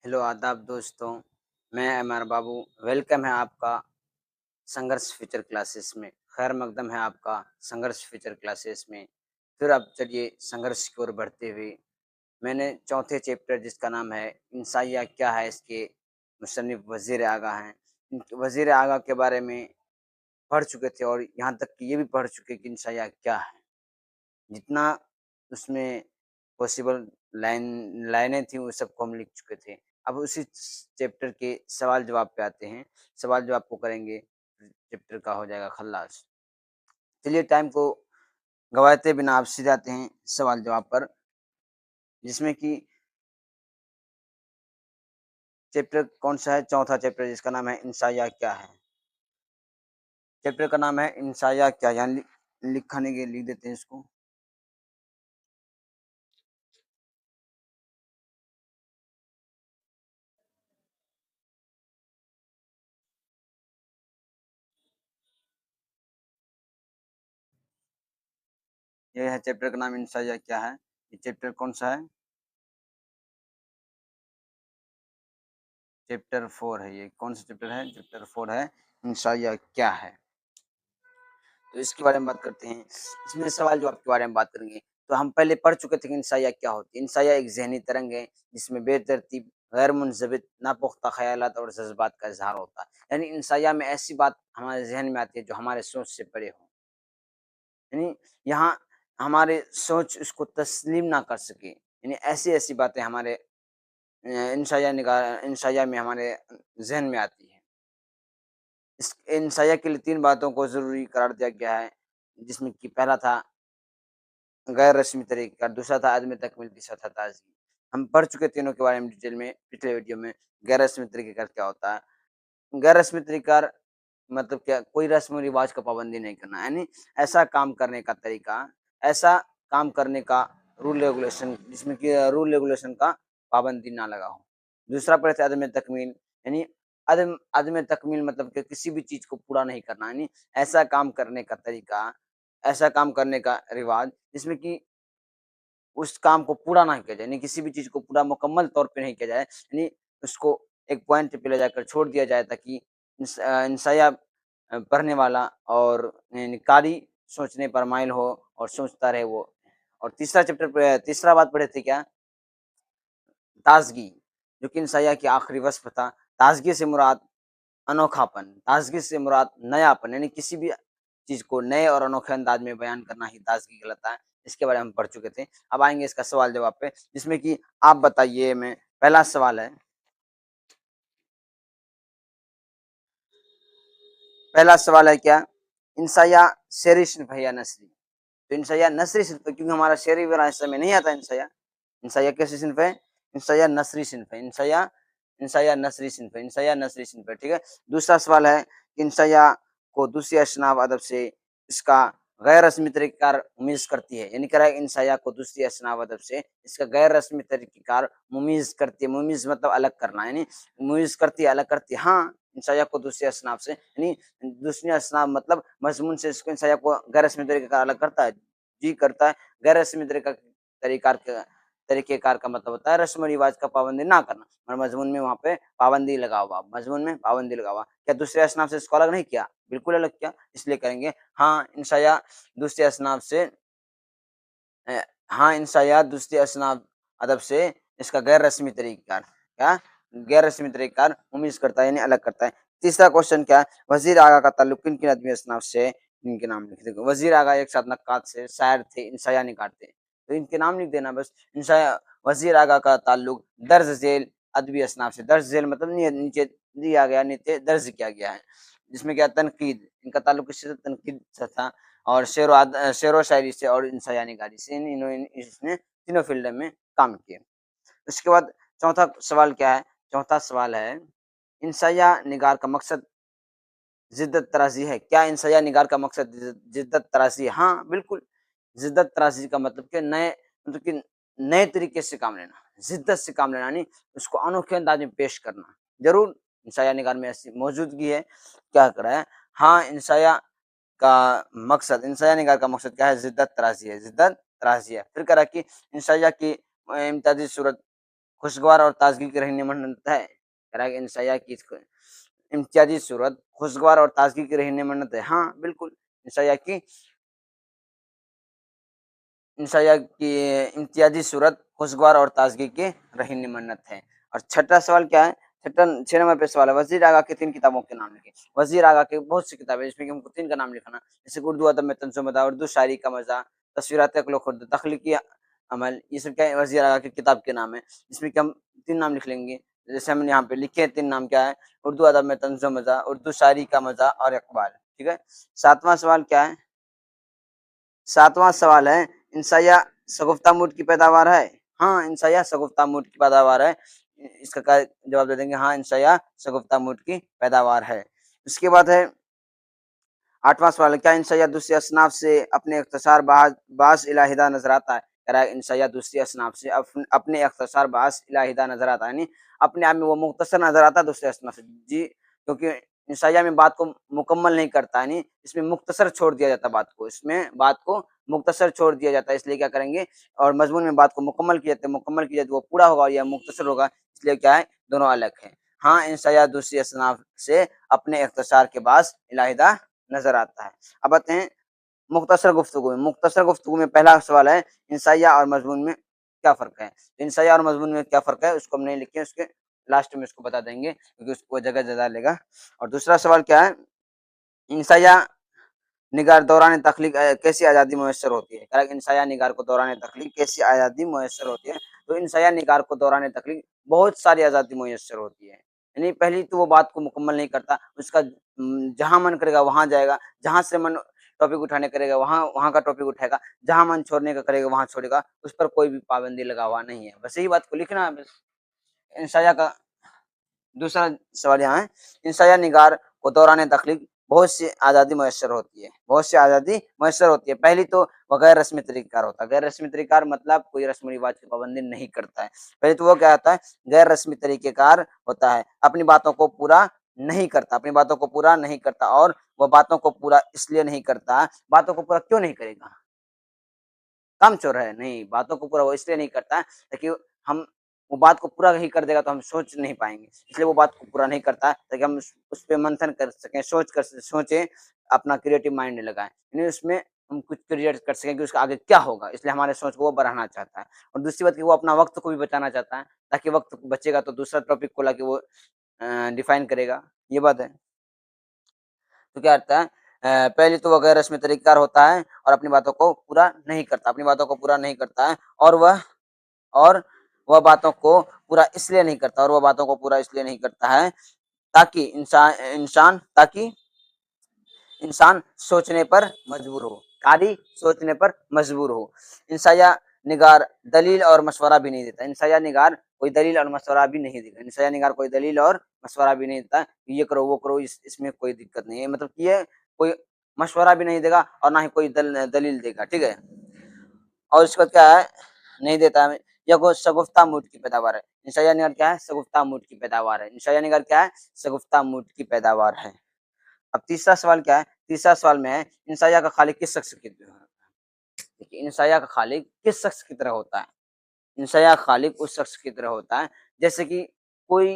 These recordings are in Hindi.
हेलो आदाब दोस्तों, मैं अमर बाबू। वेलकम है आपका संघर्ष फ्यूचर क्लासेस में। खैर मकदम है आपका संघर्ष फ्यूचर क्लासेस में। फिर अब चलिए संघर्ष की ओर बढ़ते हुए मैंने चौथे चैप्टर जिसका नाम है इंसाइया क्या है, इसके मुसन्निफ वज़ीर आगा हैं। वज़ीर आगा के बारे में पढ़ चुके थे और यहाँ तक कि ये भी पढ़ चुके कि इंसाइया क्या है। जितना उसमें पॉसिबल लाइनें थी वो सबको हम लिख चुके थे। अब उसी चैप्टर के सवाल जवाब पे आते हैं। सवाल जवाब को करेंगे, चैप्टर का हो जाएगा खल्लास। चलिए टाइम को गँवाते बिना आप सीधे आते हैं सवाल जवाब पर, जिसमें कि चैप्टर कौन-सा है? चौथा चैप्टर जिसका नाम है इंसाइया क्या है? चैप्टर का नाम है इंसाइया क्या, यहाँ लिखने के लिख देते हैं इसको। ये है चैप्टर का नाम इंसाइया क्या है। ये चैप्टर कौन-सा है? चैप्टर 4 है ये। कौन सा चैप्टर है? चैप्टर 4 है इंसाइया क्या है। तो इसके बारे में बात करते हैं। इसमें सवाल जवाब के बारे में बात करेंगे। तो हम पहले पढ़ चुके थे कि इंसाइया क्या होती है। इंसाइया एक ज़हनी तरंग है जिसमें बेतरतीब, गैर मुंज़बित, नापुख्ता ख़यालात और जज़्बात का इज़हार होता है। यानी इंसाइया में ऐसी बात हमारे ज़हन में आती है जो हमारे सोच से परे हो। यानी यहाँ हमारे सोच उसको तस्लीम ना कर सके। यानी ऐसी-ऐसी बातें हमारे इंसाइया में हमारे ज़हन में आती है। इस इंसाइया के लिए 3 बातों को ज़रूरी करार दिया गया है, जिसमें कि पहला था गैर रस्मी तरीक़ा, दूसरा था अदम तकमील, तीसरा था ताज़गी। हम पढ़ चुके तीनों के बारे में डिटेल में पिछले वीडियो में। गैर रस्मी तरीक़ेकार क्या होता है? गैर रस्मी तरीक़ार मतलब क्या? कोई रस्म-रिवाज का पाबंदी नहीं करना, यानी ऐसा काम करने का तरीका, ऐसा काम करने का रूल रेगुलेशन जिसमें कि रूल रेगुलेशन का पाबंदी ना लगा हो। दूसरा पड़े थे अदम तकमील, यानी अदम अदम तकमील मतलब कि किसी भी चीज़ को पूरा नहीं करना, यानी ऐसा काम करने का तरीका, ऐसा काम करने का रिवाज जिसमें कि उस काम को पूरा ना किया जाए, यानी किसी भी चीज़ को पूरा मुकम्मल तौर पे नहीं किया जाए, यानी उसको एक पॉइंट पे ले जाकर छोड़ दिया जाए ताकि इंसाया पढ़ने वाला और यानी कारी सोचने पर माइल हो और सोचता रहे वो। और तीसरा चैप्टर पे तीसरा बात पढ़े थे क्या? ताज़गी, जो कि इंसाया की आखिरी वस्फ़ था। ताज़गी से मुराद अनोखापन, ताज़गी से मुराद नयापन, यानी किसी भी चीज़ को नए और अनोखे अंदाज में बयान करना ही ताज़गी कहलाता है। इसके बारे में हम पढ़ चुके थे। अब आएँगे इसका सवाल-जवाब पे, जिसमें कि आप बताइए में पहला सवाल है, पहला सवाल है क्या? इंसाया शेरी सिन्फ़ है या नस्री? तो इंसाया नस्री सिन्फ़ है क्योंकि हमारा शेरी वगैरह हिस्से में नहीं आता इंसाया। इंसाया कैसी सिन्फ़ है? इंसाया नस्री सिन्फ़ है। इंसाया इंसाया नस्री सिन्फ़ है। इंसाया नस्री सिन्फ़ है, ठीक है? दूसरा सवाल है, इंसाया को दूसरी असनाव अदब से इसका गैर रस्मी तरीक़ेकार मुमीज़ करती है। यानी कह रहा है इंसाया को दूसरी असनाव अदब से इसका गैर रस्मी तरीक़ेकार मुमीज़ करती है। मुमीज़ मतलब अलग करना, यानी मुमीज़ करती है, अलग करती है। हाँ, इंसाया को दूसरी असनाव से, यानी दूसरी असनाव मतलब मज़मून से इसको इंसाया को गैर रस्मी तरीक़ेकार अलग करता है। जी, करता है। गैर रस्मी तरीक़ार का तरीक़ेकार का मतलब होता है रस्म-रिवाज का पाबंदी ना करना, और मज़मून में वहाँ पे पाबंदी लगा हुआ, मज़मून में पाबंदी लगा हुआ। क्या दूसरे असनाफ से इसको अलग नहीं किया? बिल्कुल अलग किया, इसलिए करेंगे हाँ, इंशाया दूसरे असनाफ से हाँ, इंशाया दूसरे असनाफ अदब से इसका गैर रस्मी तरीक़ेकार क्या? गैर रस्मी तरीक़ेकार उम्मीद करता है यानी अलग करता है। तीसरा क्वेश्चन क्या है? वज़ीर आगा का ताल्लुक किन-किन अदबी असनाफ से? इनके नाम लिख दो। वज़ीर आगा एक साथ नक्कात से, शायर थे, इंशाया निकाट थे। तो इनके नाम लिख देना बस। इंशाया वज़ीर आगा का ताल्लुक दर्ज झेल अदबी असनाफ से। दर्ज झेल मतलब नीचे दिया गया, नीचे दर्ज किया गया है। जिसमें क्या तनकीद, इनका ताल्लुक किससे? तनकीद से था। और शेर व शायरी से और इंसाया निगारी से, इसने तीनों फ़ील्ड में काम किए। उसके बाद चौथा सवाल क्या है? चौथा सवाल है, इंसाया निगार का मकसद ज़िद्दत तराज़ी है। क्या इंसाया निगार का मकसद ज़िद्दत तराज़ी है? हाँ, बिल्कुल। ज़िद्दत तराज़ी का मतलब कि नए तरीके से काम लेना, ज़िद्दत से काम लेना, यानी उसको अनोखे अंदाज़ में पेश करना। ज़रूर इंसाया निगार में ऐसी मौजूदगी है। क्या करा है? हाँ, इंसाया निगार का मकसद क्या है? ज़िद्दत तराज़ी है, ज़िद्दत तराज़ी है। फिर करा कि इंसाया की इम्तियाज़ी सूरत खुशगवार और ताज़गी की रहनुमात है। कह रहा है कि इंसाया की इम्तियाज़ी सूरत खुशगवार और ताज़गी की रहनुमात है। हाँ, बिल्कुल, इंसाया की इंशाअल्लाह की इम्तियाज़ी सूरत खुशगवार और ताज़गी की रहनुमात है। और छठा सवाल क्या है? 6 नंबर पे सवाल है, वज़ीर आगा की 3 किताबों के नाम लिखें। वज़ीर आगा की बहुत सी किताबें हैं, जिसमें कि हमको 3 का नाम लिखना है। जैसे उर्दू अदब में तन्ज़ुम-ए-मदा, उर्दू शायरी का मज़ा, तस्वीरात अक़्ल-ओ-ख़ुर्द, तख़लीक़ी अमल, ये सब क्या है वज़ीर आगा की किताब के नाम है। जिसमें कि हम 3 नाम लिख लेंगे। जैसे हमने यहाँ पे लिखे हैं 3 नाम क्या है? उर्दू अदब में तन्ज़ुम-ए-मदा, उर्दू शायरी का मज़ा और इक़बाल। ठीक है? 7वां सवाल क्या है? 7वां सवाल है, इंसाया शगुफ्ता मूड की पैदावार है? हाँ, इंसाया शगुफ्ता मूड की पैदावार है। इसका क्या जवाब दे देंगे? हाँ, इंसाया शगुफ्ता मूड की पैदावार है। उसके बाद है 8वां सवाल है, क्या इंसाया दूसरे असनाफ से अपने इख्तिसार बाज़ इलाहिदा नज़र आता है? कह रहा है इंसाया दूसरी असनाफ से अपने इख्तिसार बाज़ इलाहिदा नज़र आता है, यानी अपने आप में वो मुख्तसर नज़र आता है दूसरे असनाफ से। जी, क्योंकि इंसाया में बात को मुकम्मल नहीं करता, यानी इसमें मुख्तसर छोड़ दिया जाता है बात को, इसमें बात को मुख्तसर छोड़ दिया जाता है, इसलिए क्या करेंगे और मज़मून में बात को मुकम्मल किया जाता है, मुकम्मल किया जाए तो वो पूरा होगा या मुख्तसर होगा, इसलिए क्या है, दोनों अलग हैं। हाँ, इंसाया दूसरी असनाफ से अपने इख्तिसार के बाज़ इलाहिदा नज़र आता है। अब आते हैं मुख्तसर गुफ्तगू में। मुख्तसर गुफ्तगू में पहला सवाल है, इंसाया और मज़मून में क्या फ़र्क है? इंसाया और मज़मून में क्या फ़र्क है, उसको हम नहीं लिखे, उसके लास्ट में उसको बता देंगे, क्योंकि उसको जगह ज़्यादा लेगा। और दूसरा सवाल क्या है, इंसाया निगार दौरान तख्लीक कैसी आज़ादी मुयस्सर होती है? इंसाया निगार को दौरान तख्लीक कैसी आज़ादी मुयस्सर होती है? तो इंसाया निगार को दौरान तख्लीक बहुत सारी आज़ादी मुयस्सर होती है। यानी पहली तो वो बात को मुकम्मल नहीं करता, उसका जहाँ मन करेगा वहाँ जाएगा, जहाँ से मन टॉपिक उठाने करेगा वहाँ वहाँ का टॉपिक उठाएगा, जहाँ मन छोड़ने का करेगा वहाँ छोड़ेगा, उस पर कोई भी पाबंदी लगा हुआ नहीं है। बस यही बात को लिखना है बस। इंसाया का दूसरा सवाल यहाँ है, इंसाया निगार को दौरान तख्लीक बहुत सी आज़ादी मुयस्सर होती है, बहुत सी आज़ादी मुयस्सर होती है। पहली तो वो गैर रस्मी तरीक़ाकार होता है। गैर रस्मी तरीक़ाकार मतलब कोई रस्म-व-रिवाज की पाबंदी नहीं करता है। पहले तो वो क्या होता है, गैर रस्मी तरीक़ेकार होता है, अपनी बातों को पूरा नहीं करता, अपनी बातों को पूरा नहीं करता और वो बातों को पूरा इसलिए नहीं करता, बातों को पूरा क्यों नहीं करेगा? कामचोर है, नहीं, बातों को पूरा वो इसलिए नहीं करता है ताकि हम वो बात को पूरा नहीं कर देगा तो हम सोच नहीं पाएँगे। इसलिए वो बात को पूरा नहीं करता है ताकि हम उस पे मंथन कर सकें, सोचें, अपना क्रिएटिव माइंड लगाएँ। यानी उसमें हम कुछ क्रिएट कर सकें कि उसका आगे क्या होगा, इसलिए हमारे सोच को वो बढ़ाना चाहता है। और दूसरी बात कि वो अपना वक़्त को भी बचाना चाहता है, ताकि वक़्त बचेगा तो दूसरा टॉपिक को लाके वो डिफाइन करेगा, ये बात है। तो क्या करता है पहले तो वो गैर रस्मी तरीक़ेकार होता है और अपनी बातों को पूरा नहीं करता, अपनी बातों को पूरा नहीं करता है और वह बातों को पूरा इसलिए नहीं करता और वह बातों को पूरा इसलिए नहीं करता है ताकि इंसान सोचने पर मजबूर हो, कारी सोचने पर मजबूर हो। इंसाया निगार दलील और मशवरा भी नहीं देता। इंसाया निगार कोई दलील और मशवरा भी नहीं देता। इंसाया निगार कोई दलील और मशवरा भी नहीं देता, ये करो, वो करो, इसमें कोई दिक्कत नहीं है। मतलब कि ये कोई मशवरा भी नहीं देगा और ना ही कोई दलील देगा, ठीक है? और उसके बाद क्या है, नहीं देता हमें, या वो शगुफ्ता मूड की पैदावार है। इंसाया निगार क्या है? शगुफ्ता मूड की पैदावार है। इंसाया निगार क्या है? शगुफ्ता मूड की पैदावार है। अब तीसरा सवाल क्या है? तीसरा सवाल में है, इंसाया का खालिक किस शख्स की तरह होता है? देखिए, इंसाया का खालिक किस शख्स की तरह होता है? इंसाया का खालिक उस शख्स की तरह होता है, जैसे कि कोई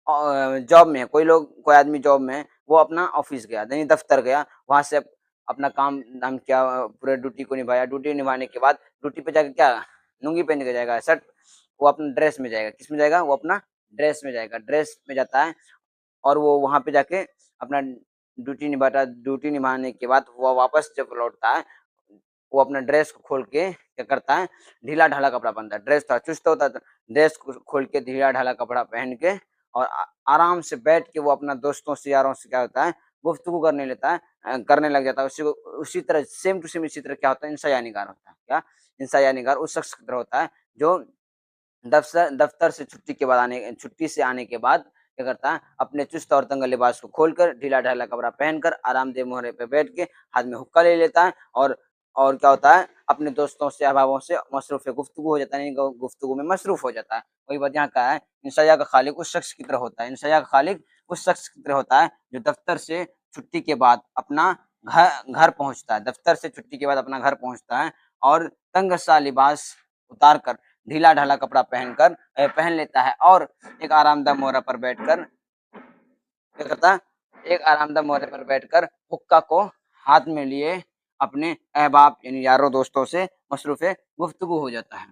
जॉब में है, कोई आदमी जॉब में है, वो अपना ऑफ़िस गया, यानी दफ़्तर गया, वहाँ से अपना काम-धाम किया, पूरे ड्यूटी को निभाया, ड्यूटी निभाने के बाद ड्यूटी पे जाके क्या लुंगी पहन के जाएगा, शर्ट, वो अपना ड्रेस में जाएगा, किस में जाएगा? वो अपना ड्रेस में जाएगा, ड्रेस में जाता है और वो वहाँ पे जाके अपना ड्यूटी निभाने के बाद वो वापस जब लौटता है, वो अपना ड्रेस को खोल के क्या करता है, ढीला-ढाला कपड़ा पहनता है। ड्रेस थोड़ा चुस्त होता है तो ड्रेस को खोल के ढीला-ढाला कपड़ा पहन के और आराम से बैठ के वो अपना दोस्तों से, यारों से क्या होता है, गुफ्तगू करने लग जाता है। उसी तरह सेम टू सेम इसी तरह क्या होता है, इंसायानिगार होता है। क्या? इंसायानिगार उस शख्स की तरह होता है जो दफ्तर से छुट्टी से आने के बाद क्या करता है, अपने चुस्त और तंग लिबास को खोलकर, ढीला-ढाला कपड़ा पहनकर, आरामदेह मोहरे पे बैठ के हाथ में हुक्का ले लेता है और क्या होता है, अपने दोस्तों से, अहबाबों से मसरूफ़ गुफ्तगू हो जाता है, यानी गुफ्तगू में मसरूफ़ हो जाता है। वही बात यहाँ कहा है, इंसाया का खालिक उस शख्स की तरह होता है। इंसाया का खालिक उस शख्स की तरह होता है जो दफ्तर से छुट्टी के बाद अपना घर पहुँचता है, दफ्तर से छुट्टी के बाद अपना घर पहुँचता है और तंग सा लिबास उतार कर ढीला-ढाला कपड़ा पहन लेता है और एक आरामदायक मोहरा पर बैठकर क्या करता है, एक आरामदायक मोहरे पर बैठकर हुक्का को हाथ में लिए अपने अहबाब यानी यारों दोस्तों से मसरूफ़ गुफ्तगू हो जाता है।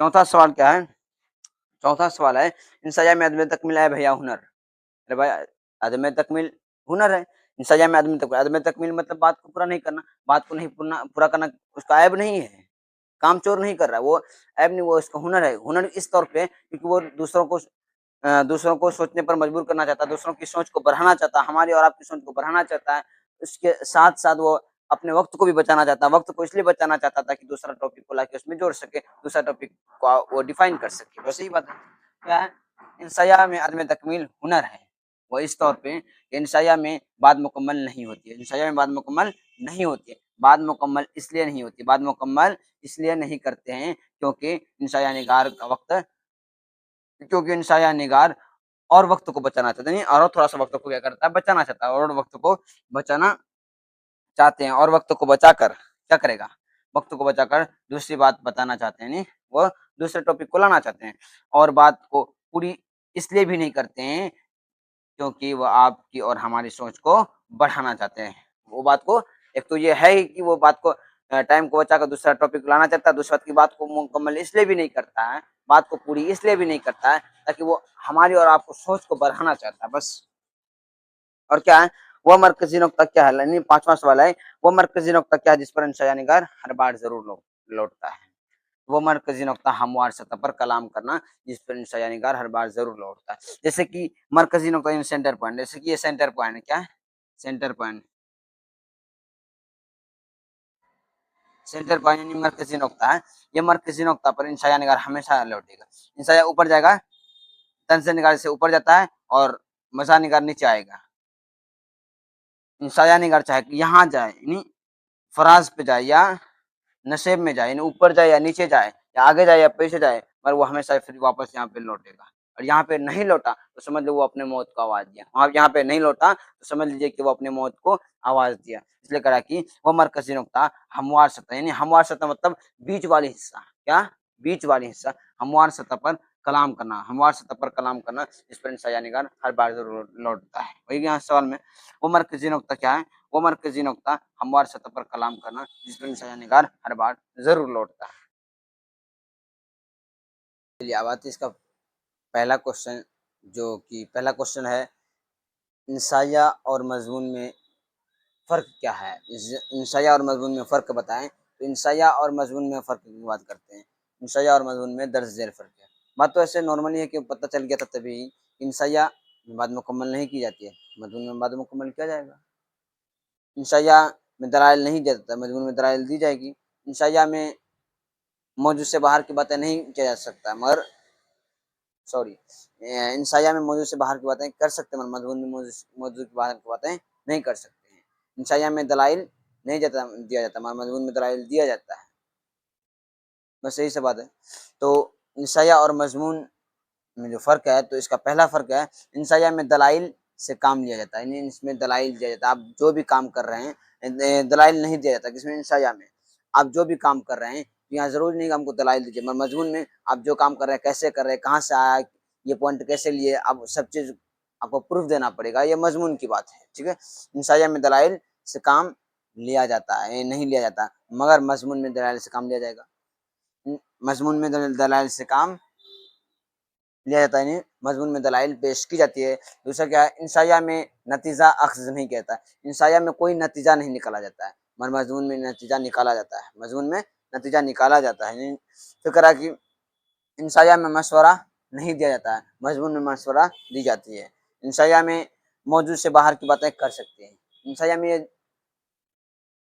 चौथा सवाल क्या है? चौथा सवाल है, इन सज़ा में अदम तकमील है भैया हुनर। अरे भाई अदम तकमील हुनर है। इन सज़ा में अदम तकमील मतलब बात को पूरा नहीं करना, बात को नहीं पूरा करना उसका ऐब नहीं है। कामचोर नहीं कर रहा है, वो ऐब नहीं, वो उसका हुनर है। हुनर इस तौर पे क्योंकि वो दूसरों को सोचने पर मजबूर करना चाहता है, दूसरों की सोच को बढ़ाना चाहता है, हमारी और आपकी सोच को बढ़ाना चाहता है। उसके साथ-साथ वो अपने वक़्त को भी बचाना चाहता है। वक़्त को इसलिए बचाना चाहता था कि दूसरा टॉपिक को लाके उसमें जोड़ सके, दूसरा टॉपिक को वो डिफाइन कर सके। वैसे ही बात है। क्या है? इंसाया में अदम तकमील हुनर है। वो इस तौर पे इंसाया में बात मुकम्मल नहीं होती है। इंसाया में बात मुकम्मल नहीं होती है। बात मुकम्मल इसलिए नहीं होती, बात मुकम्मल इसलिए नहीं करते हैं क्योंकि इंसाया निगार का वक़्त क्योंकि इंसाया निगार और वक़्त को बचाना चाहते हैं और थोड़ा-सा वक़्त को क्या करता है बचाना चाहता है और वक़्त को बचाना चाहते हैं और वक़्त को बचाकर क्या करेगा? वक़्त को बचाकर दूसरी बात बताना चाहते हैं, यानी वो दूसरे टॉपिक को लाना चाहते हैं और बात को पूरी इसलिए भी नहीं करते हैं क्योंकि वो आपकी और हमारी सोच को बढ़ाना चाहते हैं। वो बात को एक तो ये है ही कि वो बात को टाइम को बचाकर दूसरा टॉपिक लाना चाहता है, दूसरी बात की बात को मुकम्मल इसलिए भी नहीं करता है, बात को पूरी इसलिए भी नहीं करता है ताकि वो हमारी और आपको सोच को बढ़ाना चाहता है बस। और क्या है? वो मरकज़ी नुक्ता क्या है? यानी 5वां सवाल है, वो मरकज़ी नुक्ता क्या है जिस पर इंशाअ-निगार हर बार ज़रूर लौटता है? वो मरकज़ी नुक्ता हमवार सतह पर कलाम करना जिस पर इंशाअ-निगार हर बार ज़रूर लौटता है। जैसे कि मरकज़ी नुक्ता यानी सेंटर पॉइंट, जैसे कि ये सेंटर पॉइंट है, क्या है? Centre point. सेंटर पॉइंट यानी मरकज़ी नुक्ता है। ये मरकज़ी नुक्ता पर इंशाअ-निगार हमेशा लौटेगा। इंशाअ ऊपर जाएगा, तंज़-ए-निगार से ऊपर जाता है और मज़ा-निगार नीचे आएगा। इंशाअ निगार चाहे यहाँ जाए यानी फराज पे जाए या नशेब में जाए, यानी ऊपर जाए या नीचे जाए या आगे जाए या पीछे जाए, पर वो हमेशा फिर वापस यहाँ पे लौटेगा। और यहाँ पे नहीं लौटा तो समझ लो वो अपने मौत को आवाज़ दिया। और यहाँ पे नहीं लौटा तो समझ लीजिए कि वो अपने मौत को आवाज़ दिया। इसलिए कहा कि वो मरकज़ी नुक्ता हमवार सतह यानी हमवार सतह मतलब बीच वाली हिस्सा, क्या? बीच वाली हिस्सा हमवार सतह पर कलाम करना, हमवार सतह पर कलाम करना जिस पर इंशाअ निगार हर बार ज़रूर लौटता है। वही यहाँ सवाल में वो मरकज़ी नुक्ता क्या है? वो मरकज़ी नुक्ता हमवार सतह पर कलाम करना जिस पर इंशाअ निगार हर बार ज़रूर लौटता है। चलिए अब आते हैं इसका पहला क्वेश्चन, जो कि पहला क्वेश्चन है इंसाया और मज़मून में फ़र्क क्या है? इंसाया और मज़मून में फ़र्क बताएँ। तो इंसाया और मज़मून में फ़र्क की बात करते हैं। इंसाया और मज़मून में दर्ज झेल फ़र्क है। बात तो ऐसे नॉर्मली है कि पता चल गया था तभी। इंसाया में बात मुकम्मल नहीं की जाती है, मज़मून में बात मुकम्मल किया जाएगा। इंसाया में दलाइल नहीं दिया जाता, मज़मून में दलाइल दी जाएगी। इंसाया में मौजूद से बाहर की बातें नहीं किया जा सकता, मगर सॉरी इंसाया में मौजूद से बाहर की बातें कर सकते हैं, मगर मज़मून में मौजूद के बाहर की बातें नहीं कर सकते हैं। इंसाया में दलाइल नहीं दिया जाता, मगर मज़मून में दलाइल दिया जाता है। बस यही सी बात है। तो इंसाया और मज़मून में जो फ़र्क है, तो इसका पहला फ़र्क है, इंसाया में दलाइल से काम लिया जाता है, यानी इसमें दलाइल दिया जाता है। आप जो भी काम कर रहे हैं दलाइल नहीं दिया जाता, किसमें? इंसाया में। आप जो भी काम कर रहे हैं, तो यहाँ ज़रूरी नहीं कि हमको दलाइल दीजिए, मगर मज़मून में आप जो काम कर रहे हैं, कैसे कर रहे हैं, कहाँ से आया, ये पॉइंट कैसे लिए, अब सब चीज़ आपको प्रूफ़ देना पड़ेगा, ये मज़मून की बात है, ठीक है? इंसाया में दलाइल से काम लिया जाता है, नहीं लिया जाता, मगर मज़मून में दलाइल से काम लिया जाएगा। मज़मून में दलाइल से काम लिया जाता है, यानी मज़मून में दलाइल पेश की जाती है। दूसरा क्या है, इंसाया में नतीजा अख़्ज़ नहीं कहता है। इंसाया में कोई नतीजा नहीं निकाला जाता है, मगर मज़मून में नतीजा निकाला जाता है। मज़मून में नतीजा निकाला जाता है, यानी फ़िक्र है कि इंसाया में मशवरा नहीं दिया जाता है, मज़मून में मशवरा दी जाती है। इंसाया में मौजूद से बाहर की बातें कर सकते हैं। इंसाया में ये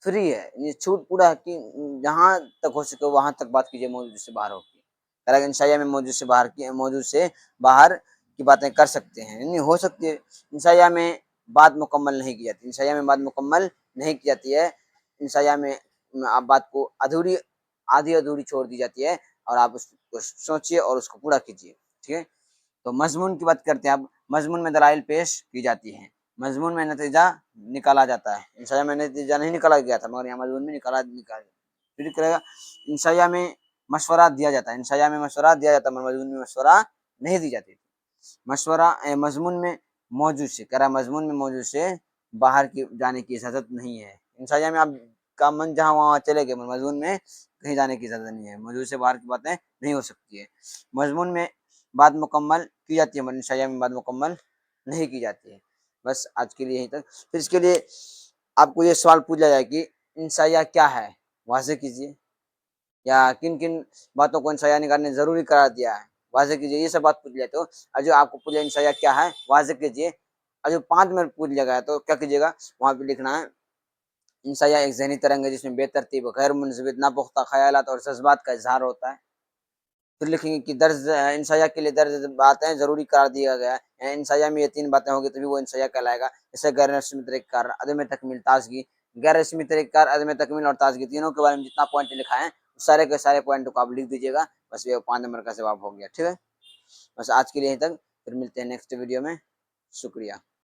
फ्री है, ये छूट पूरा है कि जहाँ तक हो सके वहाँ तक बात कीजिए, मौजूद से बाहर होके। हालाँकि इंशाइया में मौजूद से बाहर की बातें कर सकते हैं, यानी हो सकती है। इंशाइया में बात मुकम्मल नहीं की जाती, इंशाइया में बात मुकम्मल नहीं की जाती है। इंशाइया में आप बात को आधी-अधूरी छोड़ दी जाती है और आप उसको सोचिए और उसको पूरा कीजिए, ठीक है? तो मज़मून की बात करते हैं अब, मज़मून में दलाइल पेश की जाती हैं। मज़मून में नतीजा निकाला जाता है। इंशाइया में नतीजा नहीं निकाला गया था, मगर यहाँ मज़मून में निकाला फिर करेगा। इंशाइया में मशवरा दिया जाता है। इंशाया में मशवरा दिया जाता है, मजमून में मशवरा नहीं दी जाती। मशवरा मजमून में मौजूद से कह रहा, मजमून में मौजूद से बाहर की जाने की इजाज़त नहीं है। इंशाया में आप का मन जहाँ वहाँ चले गए, मजमून में कहीं जाने की इजाज़त नहीं है। मौजूद से बाहर की बातें नहीं हो सकती है। मजमून में बात मुकम्मल की जाती है, इंशाया में बात मुकम्मल नहीं की जाती है। बस आज के लिए यहीं तक। फिर इसके लिए आपको ये सवाल पूछा जाए कि इंशाया क्या है, वाज़ेह कीजिए, या किन-किन बातों को इंशाया निकालने ज़रूरी करार दिया है, वाज़ेह कीजिए। ये सब बात पूछ लिया तो जो आपको पूछा इंशाया क्या है, वाज़ेह कीजिए। और जो 5 मिनट पूछ लिया गया तो क्या कीजिएगा, वहाँ पे लिखना है इंशाया एक ज़हनी तरंग है जिसमें बेतरतीब, गैर मुंज़बित, नापुख्ता ख़यालात और जज़्बात का इज़हार होता है। फिर लिखेंगे कि दर्ज इंशाया के लिए दर्ज बातें ज़रूरी करार दिया गया है। इंशाया में ये 3 बातें होंगी तभी वो इंशाया कहलाएगा। जैसे गैर रस्मी तरीक़ाकार, अदम तकमील, ताज़गी। गैर रस्मी तरीक़ाकार, अदम तकमील और ताज़गी तीनों के बारे में जितना पॉइंट लिखा है, सारे के सारे पॉइंट को आप लिख दीजिएगा। बस ये 5 नंबर का जवाब हो गया, ठीक है? बस आज के लिए यहीं तक, फिर मिलते हैं नेक्स्ट वीडियो में। शुक्रिया।